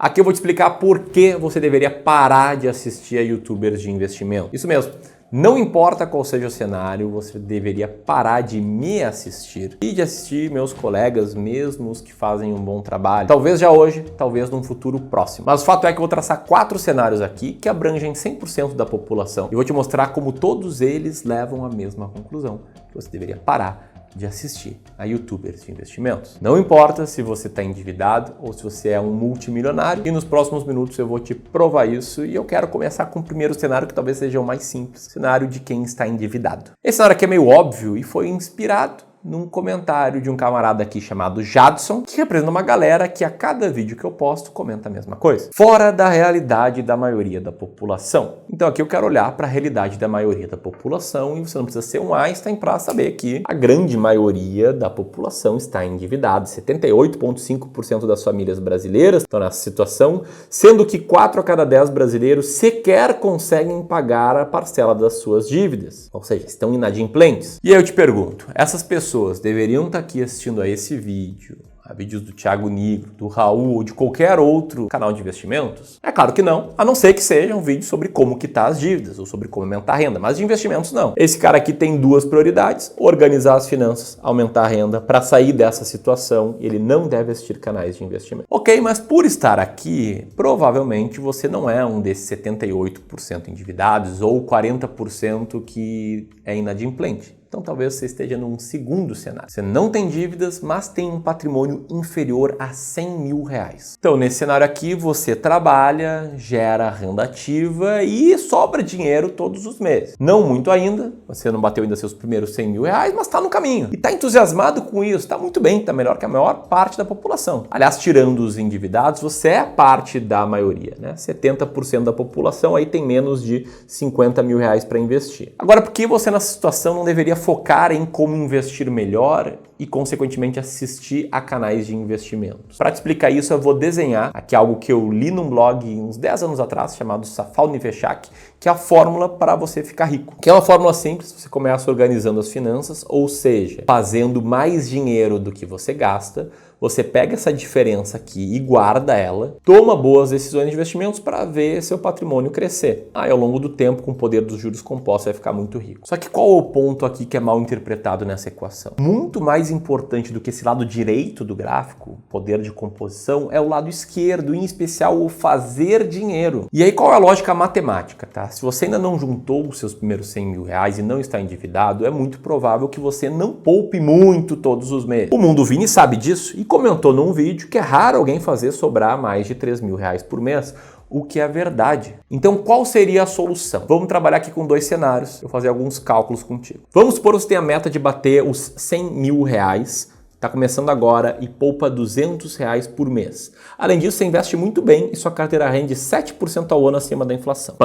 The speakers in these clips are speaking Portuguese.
Aqui eu vou te explicar por que você deveria parar de assistir a YouTubers de investimento. Isso mesmo. Não importa qual seja o cenário, você deveria parar de me assistir e de assistir meus colegas, mesmo os que fazem um bom trabalho. Talvez já hoje, talvez num futuro próximo. Mas o fato é que eu vou traçar 4 cenários aqui que abrangem 100% da população. E vou te mostrar como todos eles levam à mesma conclusão, que você deveria parar de assistir a YouTubers de investimentos. Não importa se você está endividado ou se você é um multimilionário, e nos próximos minutos eu vou te provar isso, e eu quero começar com o primeiro cenário, que talvez seja o mais simples, cenário de quem está endividado. Esse cenário aqui é meio óbvio e foi inspirado num comentário de um camarada aqui chamado Jadson, que representa uma galera que a cada vídeo que eu posto comenta a mesma coisa. Fora da realidade da maioria da população. Então aqui eu quero olhar para a realidade da maioria da população, e você não precisa ser um Einstein para saber que a grande maioria da população está endividada. 78,5% das famílias brasileiras estão nessa situação, sendo que 4 a cada 10 brasileiros sequer conseguem pagar a parcela das suas dívidas. Ou seja, estão inadimplentes. E aí eu te pergunto, essas pessoas deveriam estar aqui assistindo a esse vídeo, a vídeos do Thiago Nigro, do Raul ou de qualquer outro canal de investimentos? É claro que não, a não ser que seja um vídeo sobre como quitar as dívidas ou sobre como aumentar a renda, mas de investimentos não. Esse cara aqui tem 2 prioridades: organizar as finanças, aumentar a renda. Para sair dessa situação, ele não deve assistir canais de investimento. Ok, mas por estar aqui, provavelmente você não é um desses 78% endividados ou 40% que é inadimplente. Então talvez você esteja num segundo cenário. Você não tem dívidas, mas tem um patrimônio inferior a 100 mil reais. Então nesse cenário aqui você trabalha, gera renda ativa e sobra dinheiro todos os meses. Não muito ainda, você não bateu ainda seus primeiros 100 mil reais, mas está no caminho. E está entusiasmado com isso, está muito bem, está melhor que a maior parte da população. Aliás, tirando os endividados, você é parte da maioria, né? 70% da população aí tem menos de 50 mil reais para investir. Agora, por que você nessa situação não deveria focar em como investir melhor e, consequentemente, assistir a canais de investimentos? Para te explicar isso, eu vou desenhar aqui algo que eu li num blog uns 10 anos atrás, chamado Safal Nefeshak, que é a fórmula para você ficar rico. Que é uma fórmula simples, você começa organizando as finanças, ou seja, fazendo mais dinheiro do que você gasta. Você pega essa diferença aqui e guarda ela, toma boas decisões de investimentos para ver seu patrimônio crescer. Aí, ao longo do tempo, com o poder dos juros compostos, vai ficar muito rico. Só que qual é o ponto aqui que é mal interpretado nessa equação? Muito mais importante do que esse lado direito do gráfico, poder de composição, é o lado esquerdo, em especial o fazer dinheiro. E aí qual é a lógica matemática, tá? Se você ainda não juntou os seus primeiros 100 mil reais e não está endividado, é muito provável que você não poupe muito todos os meses. O Mundo Vini sabe disso e comentou num vídeo que é raro alguém fazer sobrar mais de 3 mil reais por mês, o que é verdade. Então qual seria a solução? Vamos trabalhar aqui com 2 cenários, eu vou fazer alguns cálculos contigo. Vamos supor que você tem a meta de bater os 100 mil reais, está começando agora e poupa 200 reais por mês. Além disso, você investe muito bem e sua carteira rende 7% ao ano acima da inflação.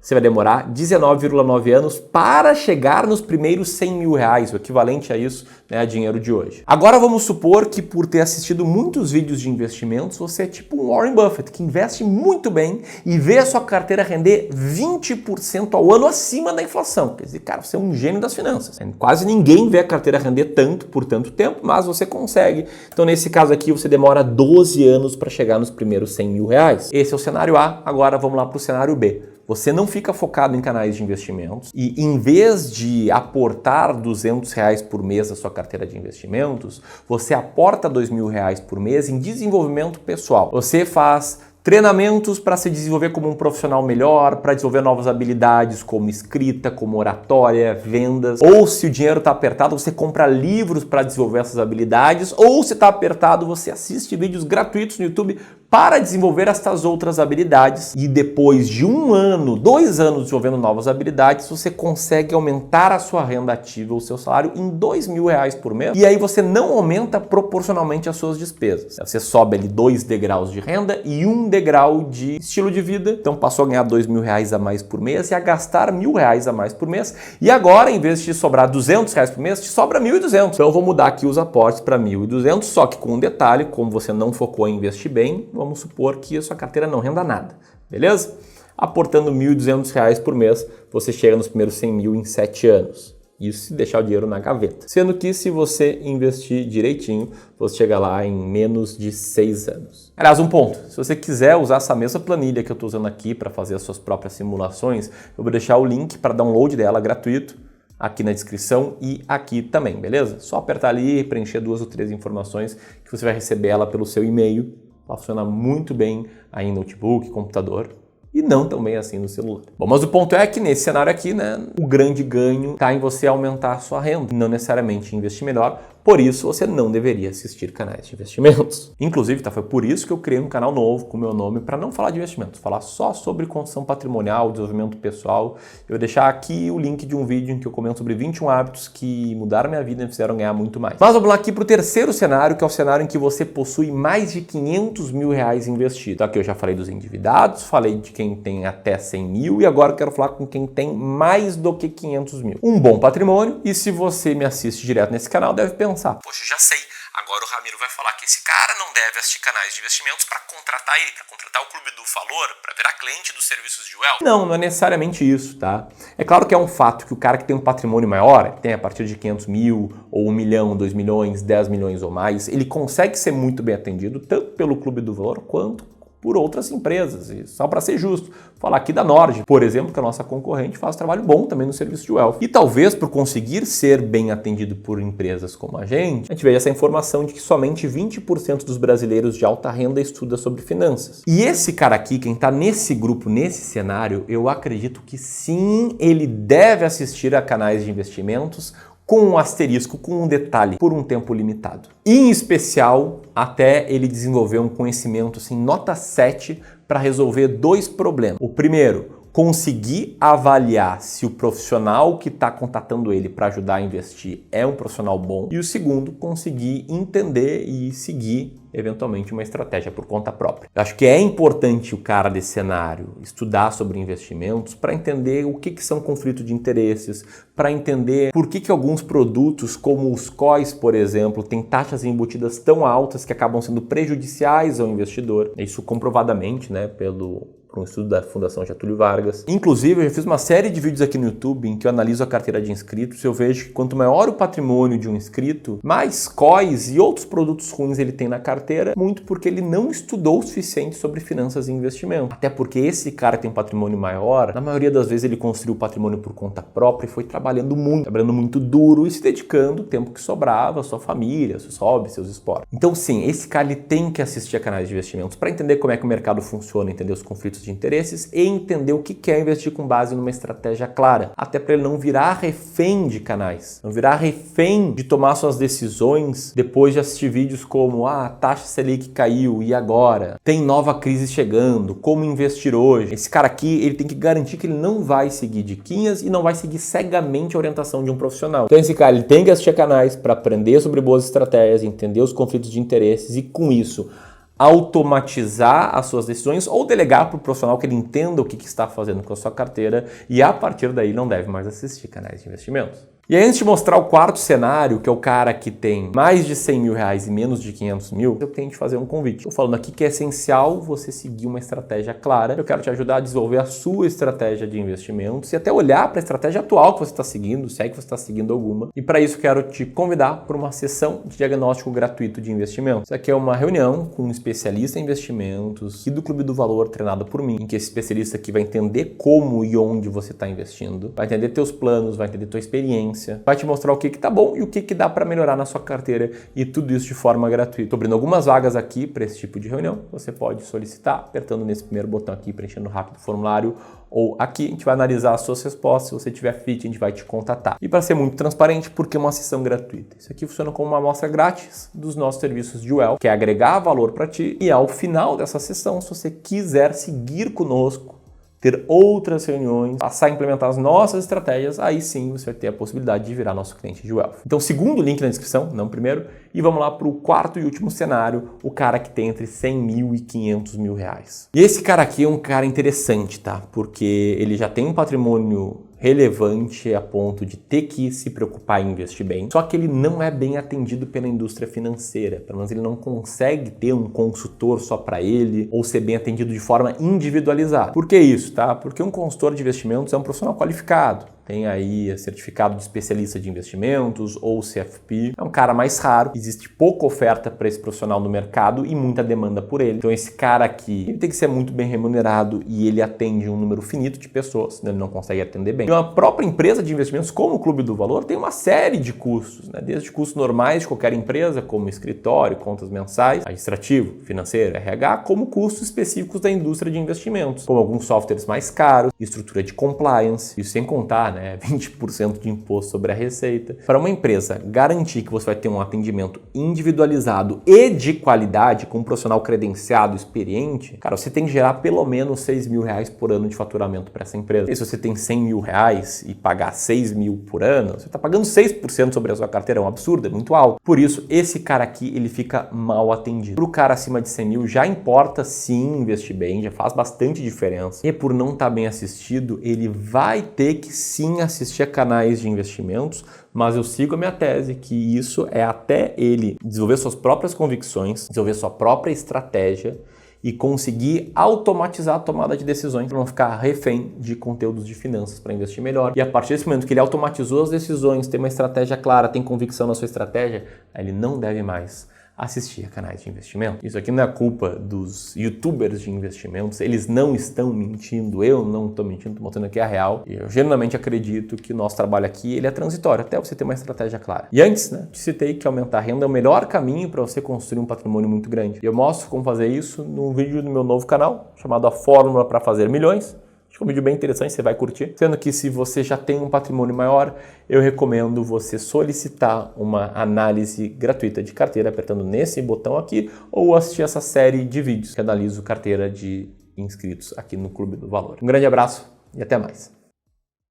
Você vai demorar 19,9 anos para chegar nos primeiros 100 mil reais, o equivalente a isso, né, a dinheiro de hoje. Agora vamos supor que por ter assistido muitos vídeos de investimentos, você é tipo um Warren Buffett, que investe muito bem e vê a sua carteira render 20% ao ano acima da inflação. Quer dizer, cara, você é um gênio das finanças. Quase ninguém vê a carteira render tanto por tanto tempo, mas você consegue. Então nesse caso aqui, você demora 12 anos para chegar nos primeiros 100 mil reais. Esse é o cenário A, agora vamos lá para o cenário B. Você não fica focado em canais de investimentos e, em vez de aportar 200 reais por mês na sua carteira de investimentos, você aporta 2 mil reais por mês em desenvolvimento pessoal. Você faz treinamentos para se desenvolver como um profissional melhor, para desenvolver novas habilidades como escrita, como oratória, vendas. Ou se o dinheiro está apertado, você compra livros para desenvolver essas habilidades. Ou se está apertado, você assiste vídeos gratuitos no YouTube para desenvolver essas outras habilidades. E depois de 1 ano, 2 anos desenvolvendo novas habilidades, você consegue aumentar a sua renda ativa, o seu salário, em 2 mil reais por mês. E aí você não aumenta proporcionalmente as suas despesas. Você sobe ali 2 degraus de renda e 1 degrau de estilo de vida. Então passou a ganhar 2 mil reais a mais por mês e a gastar 1.000 reais a mais por mês. E agora, em vez de te sobrar 200 reais por mês, te sobra 1.200. Então eu vou mudar aqui os aportes para 1.200, só que com um detalhe: como você não focou em investir bem, vamos supor que a sua carteira não renda nada, beleza? Aportando 1.200 reais por mês, você chega nos primeiros 100 mil em 7 anos. Isso se deixar o dinheiro na gaveta. Sendo que se você investir direitinho, você chega lá em menos de 6 anos. Aliás, um ponto. Se você quiser usar essa mesma planilha que eu estou usando aqui para fazer as suas próprias simulações, eu vou deixar o link para download dela gratuito aqui na descrição e aqui também, beleza? Só apertar ali e preencher 2 ou 3 informações que você vai receber ela pelo seu e-mail. Ela funciona muito bem aí em notebook, computador. E não tão bem assim no celular. Bom, mas o ponto é que nesse cenário aqui, né, o grande ganho está em você aumentar a sua renda, não necessariamente investir melhor. Por isso, você não deveria assistir canais de investimentos. Inclusive, foi por isso que eu criei um canal novo com o meu nome para não falar de investimentos, falar só sobre construção patrimonial, desenvolvimento pessoal. Eu vou deixar aqui o link de um vídeo em que eu comento sobre 21 hábitos que mudaram minha vida e me fizeram ganhar muito mais. Mas vamos lá aqui para o terceiro cenário, que é o cenário em que você possui mais de 500 mil reais investido. Aqui eu já falei dos endividados, falei de quem tem até 100 mil e agora eu quero falar com quem tem mais do que 500 mil. Um bom patrimônio, e se você me assiste direto nesse canal, deve pensar: poxa, já sei, agora o Ramiro vai falar que esse cara não deve assistir canais de investimentos para contratar ele, para contratar o Clube do Valor, para virar cliente dos serviços de Wealth. Não é necessariamente isso, tá? É claro que é um fato que o cara que tem um patrimônio maior, que tem a partir de 500 mil, ou 1 milhão, 2 milhões, 10 milhões ou mais, ele consegue ser muito bem atendido, tanto pelo Clube do Valor quanto por outras empresas. E só para ser justo, falar aqui da Nord, por exemplo, que a nossa concorrente faz trabalho bom também no serviço de Wealth. E talvez por conseguir ser bem atendido por empresas como a gente veja essa informação de que somente 20% dos brasileiros de alta renda estuda sobre finanças. E esse cara aqui, quem está nesse grupo, nesse cenário, eu acredito que sim, ele deve assistir a canais de investimentos com um asterisco, com um detalhe, por um tempo limitado. Em especial, até ele desenvolver um conhecimento assim, nota 7 para resolver 2 problemas. O primeiro, conseguir avaliar se o profissional que está contatando ele para ajudar a investir é um profissional bom. E o segundo, conseguir entender e seguir eventualmente uma estratégia por conta própria. Eu acho que é importante o cara desse cenário estudar sobre investimentos para entender o que são conflitos de interesses, para entender por que alguns produtos, como os COIs, por exemplo, têm taxas embutidas tão altas que acabam sendo prejudiciais ao investidor. Isso comprovadamente, né, por um estudo da Fundação Getúlio Vargas. Inclusive, eu já fiz uma série de vídeos aqui no YouTube em que eu analiso a carteira de inscritos e eu vejo que quanto maior o patrimônio de um inscrito, mais COIs e outros produtos ruins ele tem na carteira, muito porque ele não estudou o suficiente sobre finanças e investimento. Até porque esse cara que tem um patrimônio maior, na maioria das vezes ele construiu o patrimônio por conta própria e foi trabalhando muito duro e se dedicando o tempo que sobrava à sua família, seus hobbies, seus esportes. Então sim, esse cara ele tem que assistir a canais de investimentos para entender como é que o mercado funciona, entender os conflitos de interesses e entender o que é investir com base numa estratégia clara, até para ele não virar refém de canais, não virar refém de tomar suas decisões depois de assistir vídeos como a taxa Selic caiu e agora? Tem nova crise chegando, como investir hoje? Esse cara aqui, ele tem que garantir que ele não vai seguir diquinhas e não vai seguir cegamente a orientação de um profissional. Então esse cara, ele tem que assistir canais para aprender sobre boas estratégias, entender os conflitos de interesses e com isso automatizar as suas decisões ou delegar para o profissional que ele entenda o que está fazendo com a sua carteira e a partir daí não deve mais assistir canais de investimentos. E aí, antes de mostrar o quarto cenário, que é o cara que tem mais de 100 mil reais e menos de 500 mil, eu tenho que fazer um convite. Estou falando aqui que é essencial você seguir uma estratégia clara. Eu quero te ajudar a desenvolver a sua estratégia de investimentos e até olhar para a estratégia atual que você está seguindo, se é que você está seguindo alguma. E para isso, quero te convidar para uma sessão de diagnóstico gratuito de investimentos. Isso aqui é uma reunião com um especialista em investimentos e do Clube do Valor, treinado por mim, em que esse especialista aqui vai entender como e onde você está investindo, vai entender teus planos, vai entender tua experiência, vai te mostrar o que tá bom e o que dá para melhorar na sua carteira e tudo isso de forma gratuita. Estou abrindo algumas vagas aqui para esse tipo de reunião. Você pode solicitar apertando nesse primeiro botão aqui, preenchendo rápido o formulário, ou aqui a gente vai analisar as suas respostas. Se você tiver fit, a gente vai te contatar. E para ser muito transparente, porque é uma sessão gratuita. Isso aqui funciona como uma amostra grátis dos nossos serviços de Wealth, que é agregar valor para ti. E ao final dessa sessão, se você quiser seguir conosco, ter outras reuniões, passar a implementar as nossas estratégias, aí sim você vai ter a possibilidade de virar nosso cliente de Wealth. Então, segundo link na descrição, não primeiro, e vamos lá para o quarto e último cenário, o cara que tem entre 100 mil e 500 mil reais. E esse cara aqui é um cara interessante, tá? Porque ele já tem um patrimônio relevante a ponto de ter que se preocupar em investir bem, só que ele não é bem atendido pela indústria financeira, pelo menos ele não consegue ter um consultor só para ele ou ser bem atendido de forma individualizada. Por que isso, tá? Porque um consultor de investimentos é um profissional qualificado. tem aí certificado de especialista de investimentos ou CFP. É um cara mais raro, existe pouca oferta para esse profissional no mercado e muita demanda por ele. Então esse cara aqui, ele tem que ser muito bem remunerado e ele atende um número finito de pessoas, né? Ele não consegue atender bem. E uma própria empresa de investimentos como o Clube do Valor tem uma série de custos, né? Desde custos normais de qualquer empresa, como escritório, contas mensais, administrativo, financeiro, RH, como custos específicos da indústria de investimentos, como alguns softwares mais caros, estrutura de compliance, isso sem contar, né, 20% de imposto sobre a receita. Para uma empresa garantir que você vai ter um atendimento individualizado e de qualidade, com um profissional credenciado, experiente, cara, você tem que gerar pelo menos 6 mil reais por ano de faturamento para essa empresa. E se você tem 100 mil reais e pagar 6 mil por ano, você está pagando 6% sobre a sua carteira, é um absurdo, é muito alto. Por isso, esse cara aqui, ele fica mal atendido. Para o cara acima de 100 mil, já importa sim investir bem, já faz bastante diferença. E por não estar bem assistido, ele vai ter que sim assistir a canais de investimentos, mas eu sigo a minha tese que isso é até ele desenvolver suas próprias convicções, desenvolver sua própria estratégia e conseguir automatizar a tomada de decisões para não ficar refém de conteúdos de finanças para investir melhor. E a partir desse momento que ele automatizou as decisões, tem uma estratégia clara, tem convicção na sua estratégia, aí ele não deve mais assistir a canais de investimento. Isso aqui não é culpa dos youtubers de investimentos, eles não estão mentindo, eu não estou mentindo, estou mostrando aqui a real. E eu genuinamente acredito que o nosso trabalho aqui ele é transitório, até você ter uma estratégia clara. E antes, né, te citei que aumentar a renda é o melhor caminho para você construir um patrimônio muito grande. E eu mostro como fazer isso num vídeo do meu novo canal, chamado A Fórmula para Fazer Milhões. Acho que é um vídeo bem interessante, você vai curtir. Sendo que se você já tem um patrimônio maior, eu recomendo você solicitar uma análise gratuita de carteira apertando nesse botão aqui ou assistir essa série de vídeos que analiso carteira de inscritos aqui no Clube do Valor. Um grande abraço e até mais.